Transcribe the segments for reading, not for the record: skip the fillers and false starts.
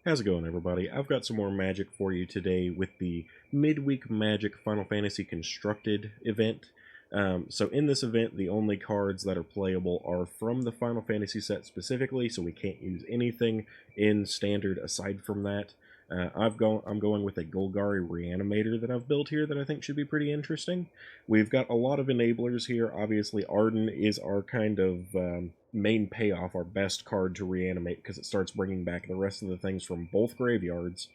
How's it going, everybody? I've got some more Magic for you today with the Midweek Magic Final Fantasy Constructed event. So in this event, the only cards that are playable are from the Final Fantasy set specifically, so we can't use anything in Standard aside from that. I'm going with a Golgari Reanimator that I've built here that I think should be pretty interesting. We've got a lot of enablers here. Obviously, Arden is our kind of main payoff, our best card to reanimate, because it starts bringing back the rest of the things from both graveyards.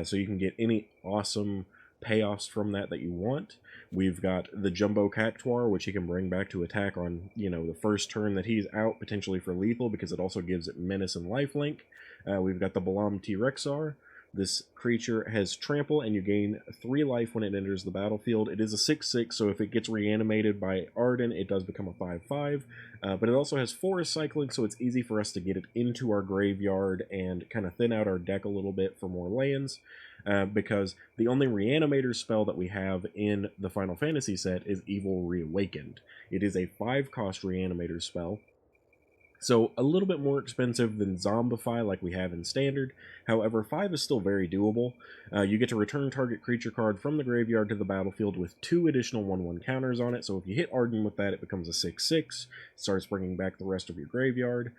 So you can get any awesome payoffs from that you want. We've got the Jumbo Cactuar, which he can bring back to attack on, the first turn that he's out, potentially for lethal, because it also gives it Menace and Lifelink. We've got the Balam T-Rexar. This creature has Trample, and you gain 3 life when it enters the battlefield. It is a 6/6, so if it gets reanimated by Arden, it does become a 5/5. But it also has Forest Cycling, so it's easy for us to get it into our graveyard and kind of thin out our deck a little bit for more lands. Because the only Reanimator spell that we have in the Final Fantasy set is Evil Reawakened. It is a 5-cost Reanimator spell. So a little bit more expensive than Zombify like we have in Standard. However, 5 is still very doable. You get to return target creature card from the graveyard to the battlefield with 2 additional 1/1 counters on it. So if you hit Arden with that, it becomes a 6/6. Starts bringing back the rest of your graveyard.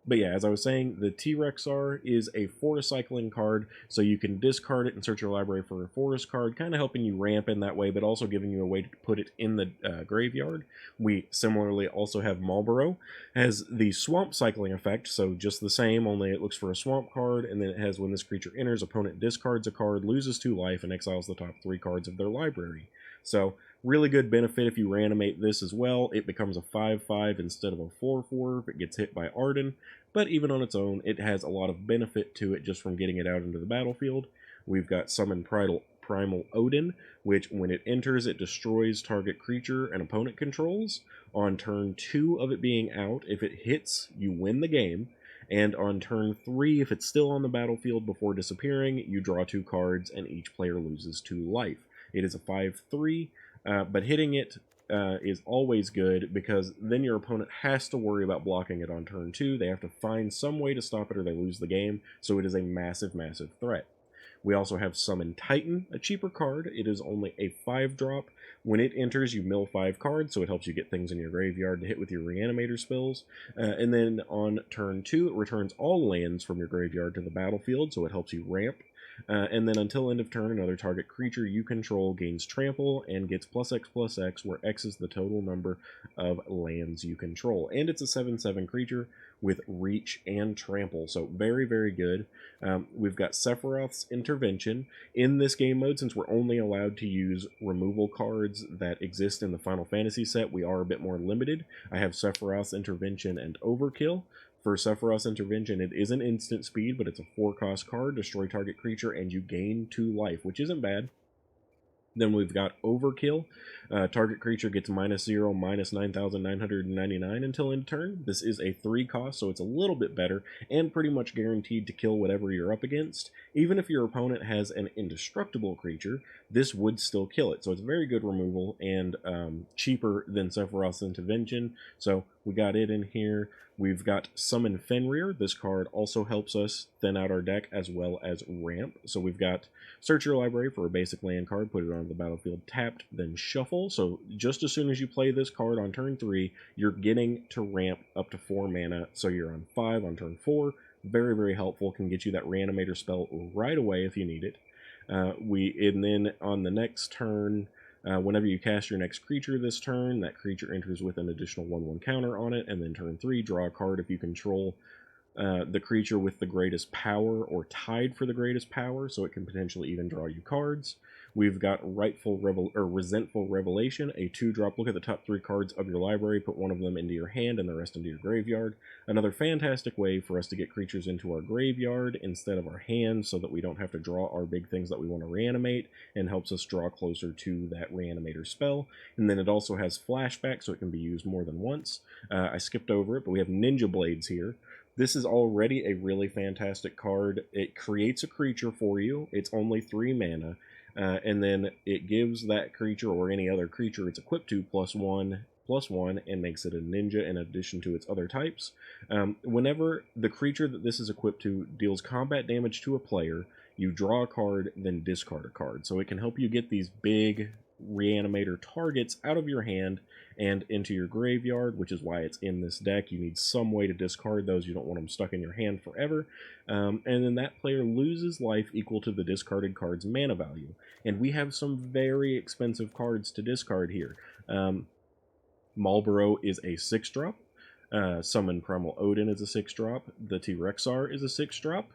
But yeah, as I was saying, the T-Rexar is a forest cycling card, so you can discard it and search your library for a forest card, kind of helping you ramp in that way, but also giving you a way to put it in the graveyard. We similarly also have Marlborough, has the swamp cycling effect, so just the same, only it looks for a swamp card, and then it has when this creature enters, opponent discards a card, loses 2 life, and exiles the top 3 cards of their library. So, really good benefit if you reanimate this as well. It becomes a 5/5 instead of a 4/4 if it gets hit by Arden, but even on its own, it has a lot of benefit to it just from getting it out into the battlefield. We've got Summon Primal Odin, which when it enters, it destroys target creature an opponent controls. On turn 2 of it being out, if it hits, you win the game. And on turn 3, if it's still on the battlefield before disappearing, you draw 2 cards and each player loses 2 life. It is a 5/3, but hitting it is always good because then your opponent has to worry about blocking it on turn 2. They have to find some way to stop it or they lose the game, so it is a massive, massive threat. We also have Summon Titan, a cheaper card. It is only a 5-drop. When it enters, you mill 5 cards, so it helps you get things in your graveyard to hit with your Reanimator spells. And then on turn 2, it returns all lands from your graveyard to the battlefield, so it helps you ramp. And then until end of turn, another target creature you control gains Trample and gets +X/+X, where X is the total number of lands you control. And it's a 7/7 creature with Reach and Trample, so very, very good. We've got Sephiroth's Intervention. In this game mode, since we're only allowed to use removal cards that exist in the Final Fantasy set, we are a bit more limited. I have Sephiroth's Intervention and Overkill. For Sephiroth's Intervention, it is an instant speed, but it's a 4-cost card, destroy target creature, and you gain 2 life, which isn't bad. Then we've got Overkill. Target creature gets -0, -9,999 until end turn. This is a 3-cost, so it's a little bit better, and pretty much guaranteed to kill whatever you're up against. Even if your opponent has an indestructible creature, this would still kill it. So it's very good removal, and cheaper than Sephiroth's Intervention. So we got it in here. We've got Summon Fenrir. This card also helps us thin out our deck as well as ramp. So we've got search your library for a basic land card, put it onto the battlefield tapped, then shuffle. So just as soon as you play this card on turn 3, you're getting to ramp up to 4 mana. So you're on 5 on turn 4. Very, very helpful. Can get you that Reanimator spell right away if you need it. And then on the next turn, whenever you cast your next creature this turn, that creature enters with an additional 1/1 counter on it, and then turn 3, draw a card if you control the creature with the greatest power or tied for the greatest power, so it can potentially even draw you cards. We've got Resentful Revelation, a 2-drop. Look at the top 3 cards of your library, put one of them into your hand and the rest into your graveyard. Another fantastic way for us to get creatures into our graveyard instead of our hand, so that we don't have to draw our big things that we want to reanimate, and helps us draw closer to that Reanimator spell. And then it also has Flashback, so it can be used more than once. I skipped over it, but we have Ninja Blades here. This is already a really fantastic card. It creates a creature for you. It's only 3 mana. And then it gives that creature or any other creature it's equipped to +1 +1 and makes it a ninja in addition to its other types. Whenever the creature that this is equipped to deals combat damage to a player, you draw a card, then discard a card. So it can help you get these big Reanimator targets out of your hand and into your graveyard, which is why it's in this deck. You need some way to discard those. You don't want them stuck in your hand forever. And then that player loses life equal to the discarded card's mana value. And we have some very expensive cards to discard here. Marlboro is a 6-drop. Summon Primal Odin is a 6-drop. The T-Rexar is a 6-drop.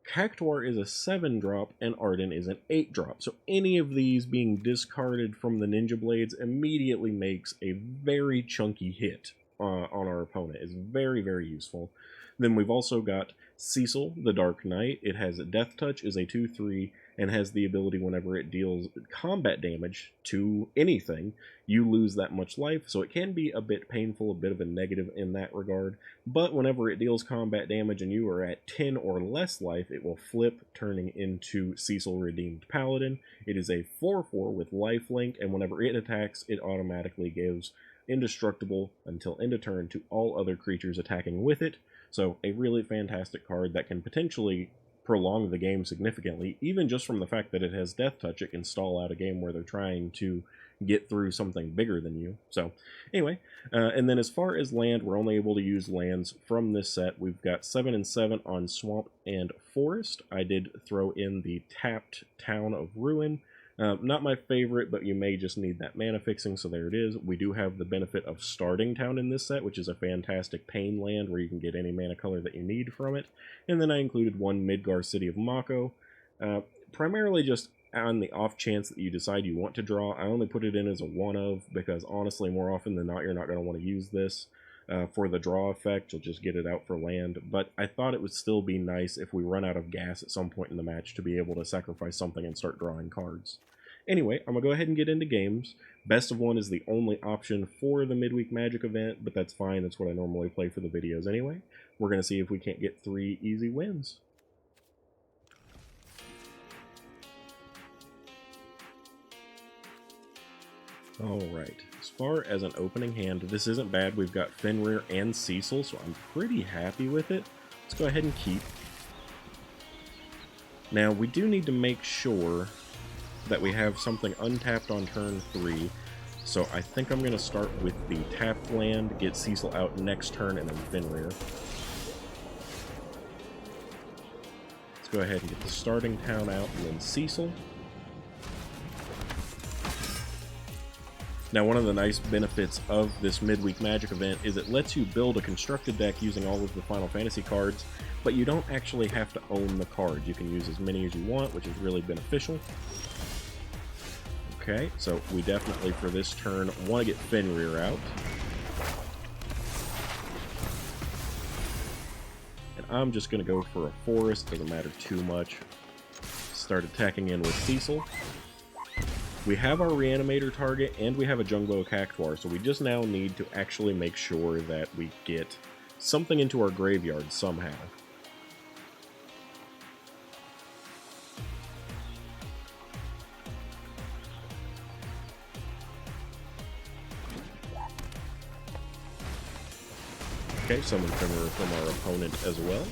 Cactuar is a 7-drop, and Arden is an 8-drop. So any of these being discarded from the Ninja Blades immediately makes a very chunky hit on our opponent. It's very, very useful. Then we've also got Cecil, the Dark Knight. It has a Death Touch, is a 2/3, and has the ability whenever it deals combat damage to anything, you lose that much life, so it can be a bit painful, a bit of a negative in that regard, but whenever it deals combat damage and you are at 10 or less life, it will flip, turning into Cecil Redeemed Paladin. It is a 4/4 with lifelink, and whenever it attacks, it automatically gives indestructible until end of turn to all other creatures attacking with it, so a really fantastic card that can potentially prolong the game significantly, even just from the fact that it has Death Touch. It can stall out a game where they're trying to get through something bigger than you. So anyway, and then as far as land, we're only able to use lands from this set. We've got 7 and 7 on Swamp and Forest. I did throw in the tapped Town of Ruin. Not my favorite, but you may just need that mana fixing, so there it is. We do have the benefit of Starting Town in this set, which is a fantastic pain land where you can get any mana color that you need from it. And then I included one Midgar City of Mako, primarily just on the off chance that you decide you want to draw. I only put it in as a 1-of, because honestly, more often than not, you're not going to want to use this for the draw effect. You'll just get it out for land, but I thought it would still be nice if we run out of gas at some point in the match to be able to sacrifice something and start drawing cards. Anyway, I'm going to go ahead and get into games. Best of 1 is the only option for the Midweek Magic event, but that's fine. That's what I normally play for the videos anyway. We're going to see if we can't get 3 easy wins. Alright, as far as an opening hand, this isn't bad. We've got Fenrir and Cecil, so I'm pretty happy with it. Let's go ahead and keep. Now, we do need to make sure that we have something untapped on turn 3, so I think I'm going to start with the tapped land, get Cecil out next turn, and then Fenrir. Let's go ahead and get the Starting Town out, and then Cecil. Now, one of the nice benefits of this Midweek Magic event is it lets you build a constructed deck using all of the Final Fantasy cards, but you don't actually have to own the cards. You can use as many as you want, which is really beneficial. Okay, so we definitely, for this turn, want to get Fenrir out. And I'm just going to go for a forest, doesn't matter too much. Start attacking in with Cecil. We have our Reanimator target, and we have a Jungbo Cactuar, so we just now need to actually make sure that we get something into our graveyard somehow. Okay, summon Fenrir from our opponent as well.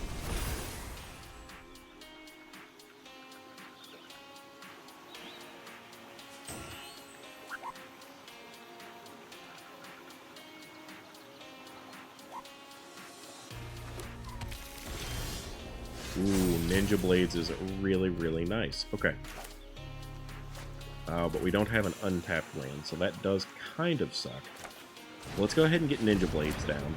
Ooh, Ninja Blades is really, really nice. Okay. But we don't have an untapped land, so that does kind of suck. Let's go ahead and get Ninja Blades down.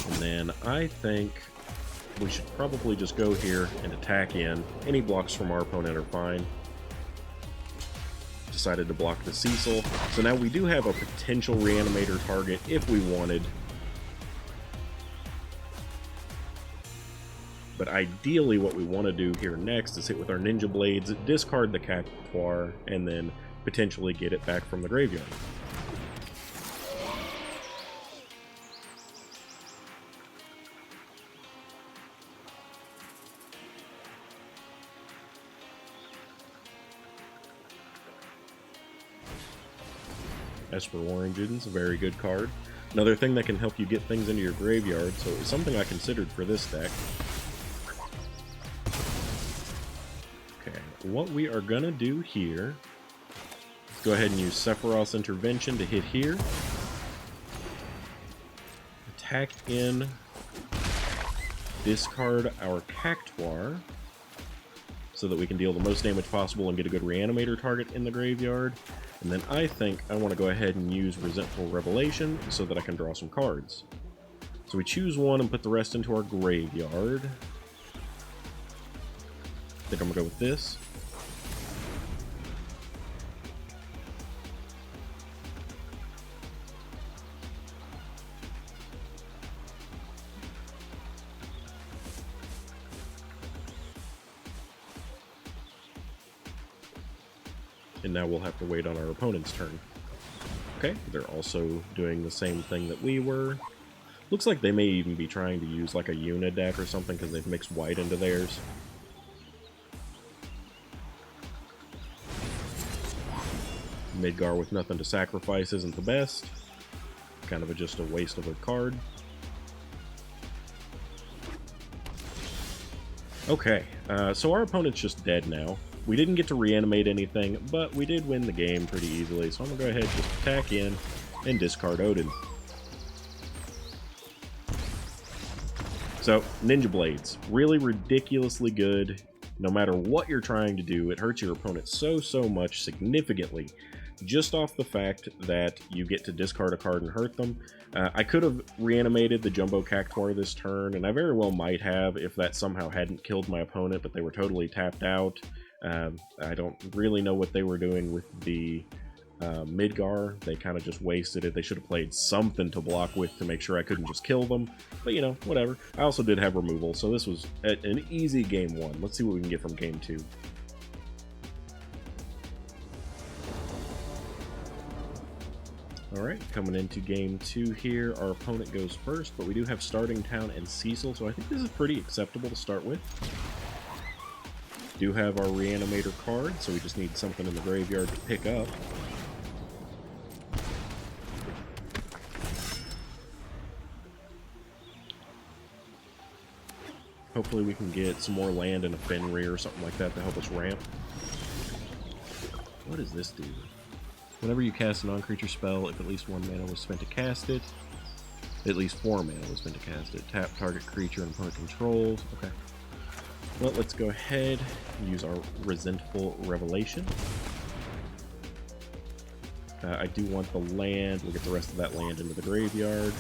And then I think we should probably just go here and attack in. Any blocks from our opponent are fine. Decided to block the Cecil. So now we do have a potential Reanimator target if we wanted. But ideally what we want to do here next is hit with our Ninja Blades, discard the Cactuar, and then potentially get it back from the graveyard. Esper Origins, a very good card. Another thing that can help you get things into your graveyard, so it was something I considered for this deck. Okay, what we are gonna do here, go ahead and use Sephiroth's Intervention to hit here. Attack in, discard our Cactuar, so that we can deal the most damage possible and get a good Reanimator target in the graveyard. And then I think I want to go ahead and use Resentful Revelation so that I can draw some cards. So we choose one and put the rest into our graveyard. I think I'm going to go with this. And now we'll have to wait on our opponent's turn. Okay, they're also doing the same thing that we were. Looks like they may even be trying to use like a Una deck or something because they've mixed white into theirs. Midgar with nothing to sacrifice isn't the best. Kind of just a waste of a card. Okay, so our opponent's just dead now. We didn't get to reanimate anything, but we did win the game pretty easily, so I'm going to go ahead and just attack in and discard Odin. So, Ninja Blades. Really ridiculously good. No matter what you're trying to do, it hurts your opponent so much, significantly, just off the fact that you get to discard a card and hurt them. I could have reanimated the Jumbo Cactuar this turn, and I very well might have if that somehow hadn't killed my opponent, but they were totally tapped out. I don't really know what they were doing with the Midgar. They kind of just wasted it. They should have played something to block with to make sure I couldn't just kill them. But, you know, whatever. I also did have removal, so this was an easy game 1. Let's see what we can get from game 2. Alright, coming into game 2 here, our opponent goes first, but we do have Starting Town and Cecil, so I think this is pretty acceptable to start with. Do have our Reanimator card, so we just need something in the graveyard to pick up. Hopefully we can get some more land and a Fenrir or something like that to help us ramp. What does this do? Whenever you cast a non-creature spell, if at least 1 mana was spent to cast it, at least 4 mana was spent to cast it. Tap target creature and opponent controls. Okay. Well, let's go ahead and use our Resentful Revelation. I do want the land. We'll get the rest of that land into the graveyard.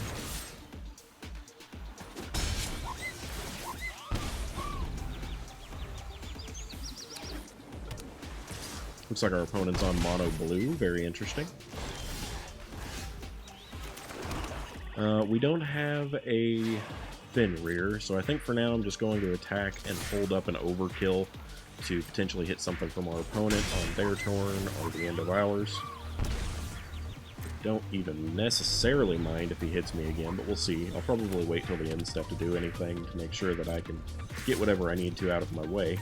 Looks like our opponent's on mono blue. Very interesting. We don't have a Fenrir, so I think for now I'm just going to attack and hold up an overkill to potentially hit something from our opponent on their turn or the end of ours. Don't even necessarily mind if he hits me again, but we'll see. I'll probably wait till the end step to do anything to make sure that I can get whatever I need to out of my way.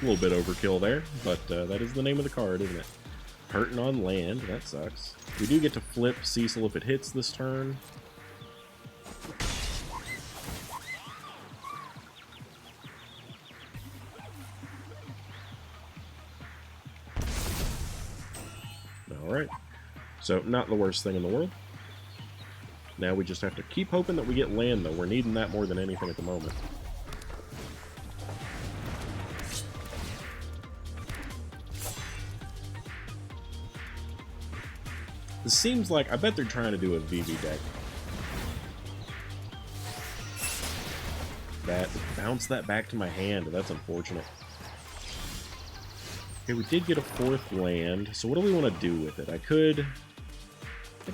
A little bit overkill there, but that is the name of the card, isn't it? Hurting on land, that sucks. We do get to flip Cecil if it hits this turn. Alright, so not the worst thing in the world. Now we just have to keep hoping that we get land, though. We're needing that more than anything at the moment. This seems like, I bet they're trying to do a VV deck. That, bounce that back to my hand, that's unfortunate. Okay, we did get a 4th land, so what do we want to do with it? I think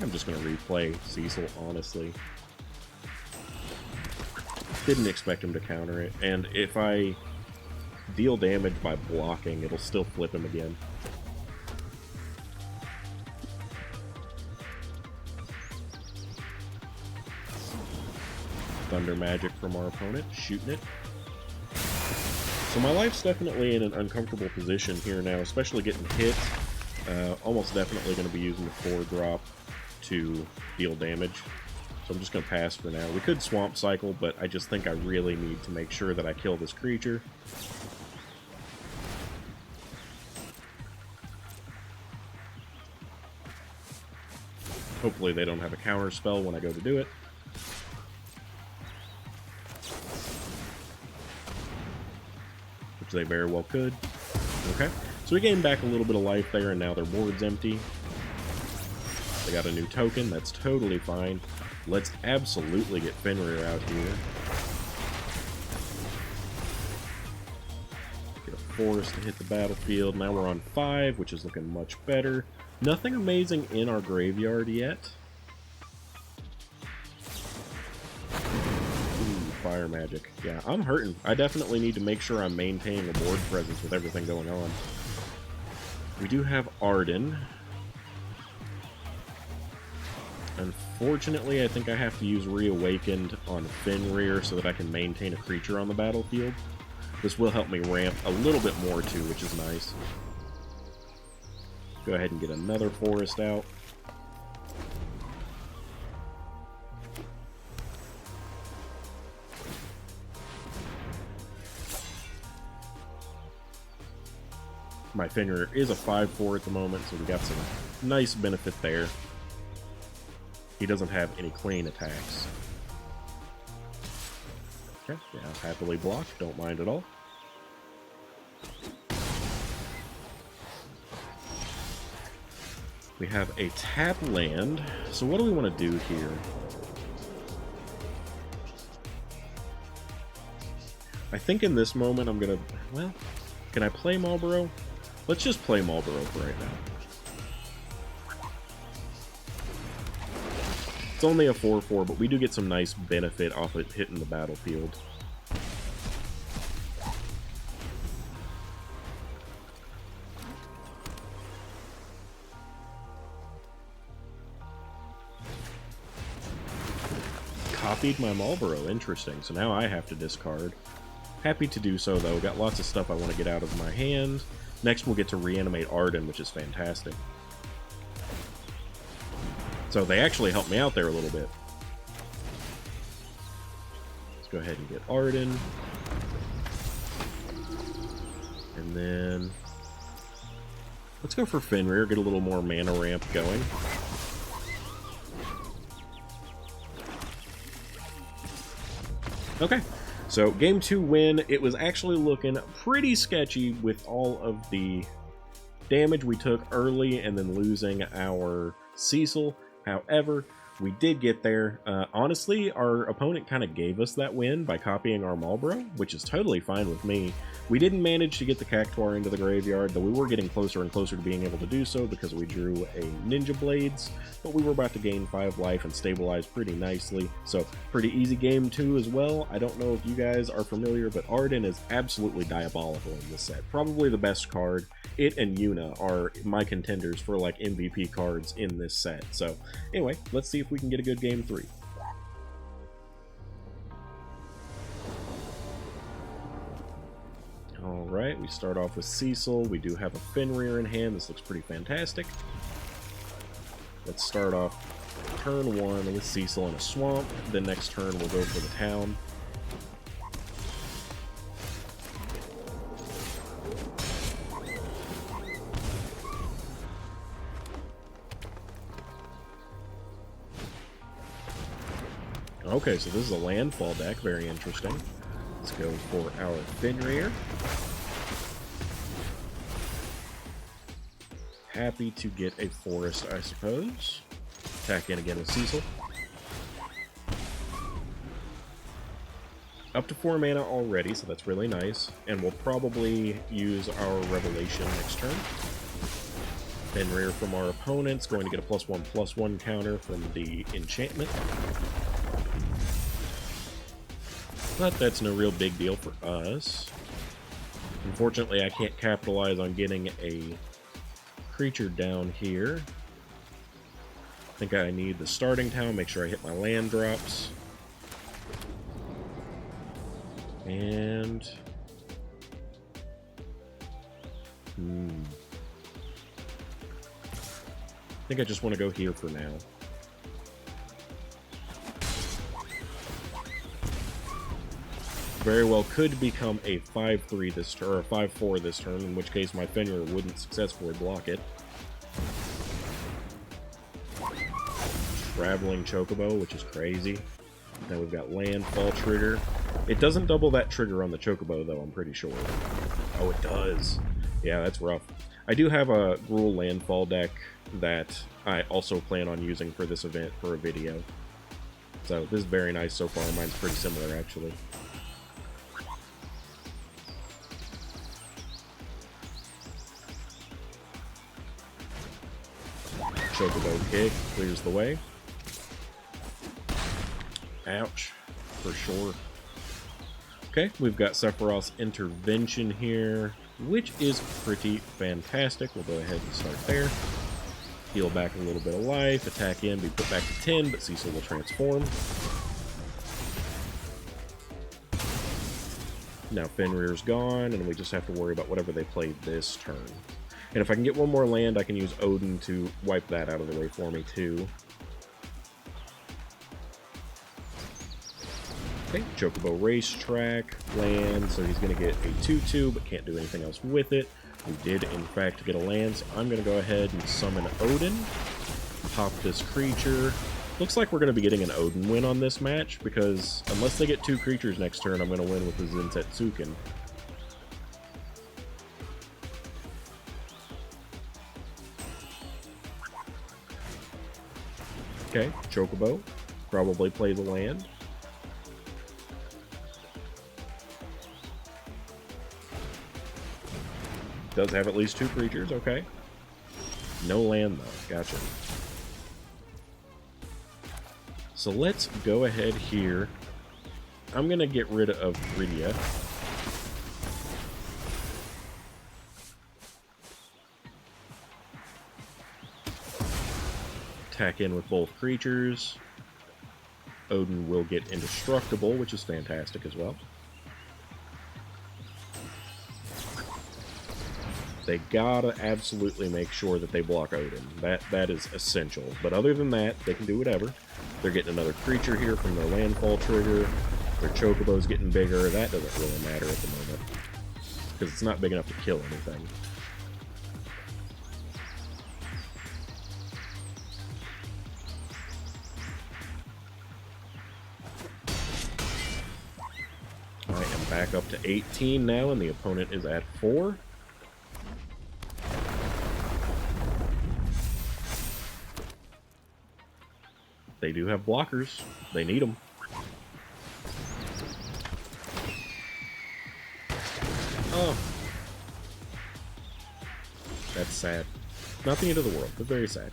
I'm just going to replay Cecil, honestly. Didn't expect him to counter it, and if I deal damage by blocking, it'll still flip him again. Thunder Magic from our opponent, shooting it. So my life's definitely in an uncomfortable position here now, especially getting hit. Almost definitely going to be using the 4-drop to deal damage. So I'm just going to pass for now. We could Swamp Cycle, but I just think I really need to make sure that I kill this creature. Hopefully they don't have a counter spell when I go to do it. Which they very well could. Okay, so we gained back a little bit of life there, and now their board's empty. They got a new token, that's totally fine. Let's absolutely get Fenrir out here. Get a forest to hit the battlefield. Now we're on 5, which is looking much better. Nothing amazing in our graveyard yet. Ooh, fire magic. Yeah, I'm hurting. I definitely need to make sure I'm maintaining a board presence with everything going on. We do have Arden. Unfortunately, I think I have to use Reawakened on Fenrir so that I can maintain a creature on the battlefield. This will help me ramp a little bit more too, which is nice. Go ahead and get another forest out. My Fenrir is a 5/4 at the moment, so we got some nice benefit there. He doesn't have any clean attacks. Okay, yeah, happily blocked, don't mind at all. We have a tap land, so what do we want to do here? I think in this moment I'm gonna, well, can I play Marlboro? Let's just play Marlboro for right now. It's only a 4/4, but we do get some nice benefit off it hitting the battlefield. Copied my Marlboro, interesting. So now I have to discard. Happy to do so, though. Got lots of stuff I want to get out of my hand. Next we'll get to reanimate Arden, which is fantastic. So they actually helped me out there a little bit. Let's go ahead and get Arden. And then let's go for Fenrir, get a little more mana ramp going. Okay, so game 2 win. It was actually looking pretty sketchy with all of the damage we took early and then losing our Cecil. However, we did get there. Honestly, our opponent kind of gave us that win by copying our Marlboro, which is totally fine with me. We didn't manage to get the Cactuar into the graveyard, though we were getting closer and closer to being able to do so because we drew a Ninja Blades, but we were about to gain 5 life and stabilize pretty nicely. So, pretty easy game 2 as well. I don't know if you guys are familiar, but Arden is absolutely diabolical in this set. Probably the best card. It and Yuna are my contenders for like MVP cards in this set. So, anyway, let's see if we can get a good game 3. Alright, we start off with Cecil. We do have a Fenrir in hand. This looks pretty fantastic. Let's start off turn 1 with Cecil in a swamp. Then next turn we'll go for the town. Okay, so this is a landfall deck. Very interesting. Let's go for our Fenrir. Happy to get a forest, I suppose. Attack in again with Cecil. Up to 4 mana already, so that's really nice. And we'll probably use our Revelation next turn. Fenrir from our opponent's going to get a +1/+1 counter from the enchantment. But that's no real big deal for us. Unfortunately, I can't capitalize on getting a creature down here. I think I need the starting town, make sure I hit my land drops. And... I think I just want to go here for now. Very well could become a 5-3 this turn, or a 5-4 this turn, in which case my Fenrir wouldn't successfully block it. Traveling Chocobo, which is crazy. Now we've got Landfall Trigger. It doesn't double that trigger on the Chocobo, though, I'm pretty sure. Oh, it does. Yeah, that's rough. I do have a Gruul Landfall deck that I also plan on using for this event for a video. So this is very nice so far. Mine's pretty similar, actually. Chocobo kick clears the way. Ouch, for sure. Okay, we've got Sephiroth's Intervention here, which is pretty fantastic. We'll go ahead and start there. Heal back a little bit of life, attack in, be put back to 10, but Cecil will transform. Now Fenrir's gone, and we just have to worry about whatever they play this turn. And if I can get one more land, I can use Odin to wipe that out of the way for me, too. Okay, Chocobo Racetrack, land, so he's going to get a 2-2, but can't do anything else with it. We did, in fact, get a land, so I'm going to go ahead and summon Odin. Pop this creature. Looks like we're going to be getting an Odin win on this match, because unless they get 2 creatures next turn, I'm going to win with the Zensetsuken. Okay, Chocobo probably plays a land. Does have at least 2 creatures, okay. No land though, gotcha. So let's go ahead here. I'm gonna get rid of Rydia. Attack in with both creatures. Odin will get indestructible, which is fantastic as well. They gotta absolutely make sure that they block Odin. That is essential. But other than that, they can do whatever. They're getting another creature here from their landfall trigger. Their Chocobo's getting bigger. That doesn't really matter at the moment, because it's not big enough to kill anything. I am back up to 18 now, and the opponent is at 4. They do have blockers. They need them. Oh. That's sad. Not the end of the world, but very sad.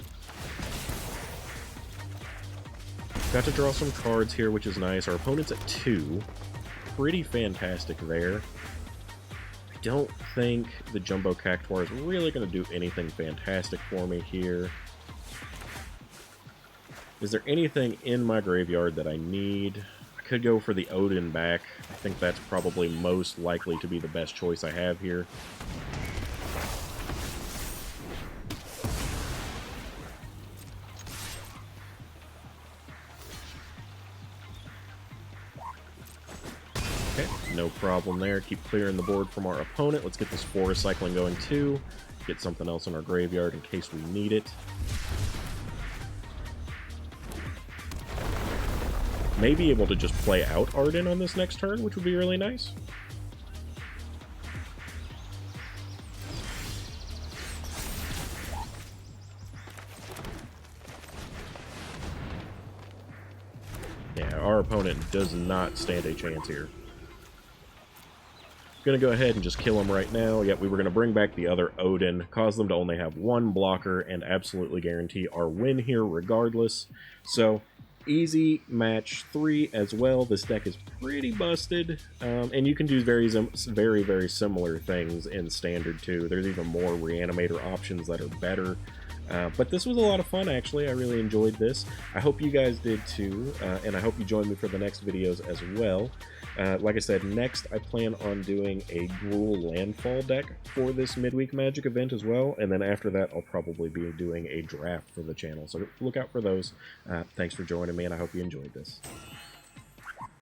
Got to draw some cards here, which is nice. Our opponent's at 2. Pretty fantastic there. I don't think the Jumbo Cactuar is really going to do anything fantastic for me here. Is there anything in my graveyard that I need? I could go for the Odin back. I think that's probably most likely to be the best choice I have here. Okay, no problem there. Keep clearing the board from our opponent. Let's get this forest cycling going too. Get something else in our graveyard in case we need it. May be able to just play out Arden on this next turn, which would be really nice. Yeah, our opponent does not stand a chance here. Gonna go ahead and just kill him right now. Yep, we were gonna bring back the other Odin, cause them to only have 1 blocker, and absolutely guarantee our win here regardless. So, easy match 3 as well. This deck is pretty busted, and you can do very, very similar things in Standard too. There's even more Reanimator options that are better. But this was a lot of fun, actually. I really enjoyed this. I hope you guys did too, and I hope you join me for the next videos as well. Like I said, next I plan on doing a Gruul Landfall deck for this Midweek Magic event as well, and then after that I'll probably be doing a draft for the channel, so look out for those. Thanks for joining me, and I hope you enjoyed this.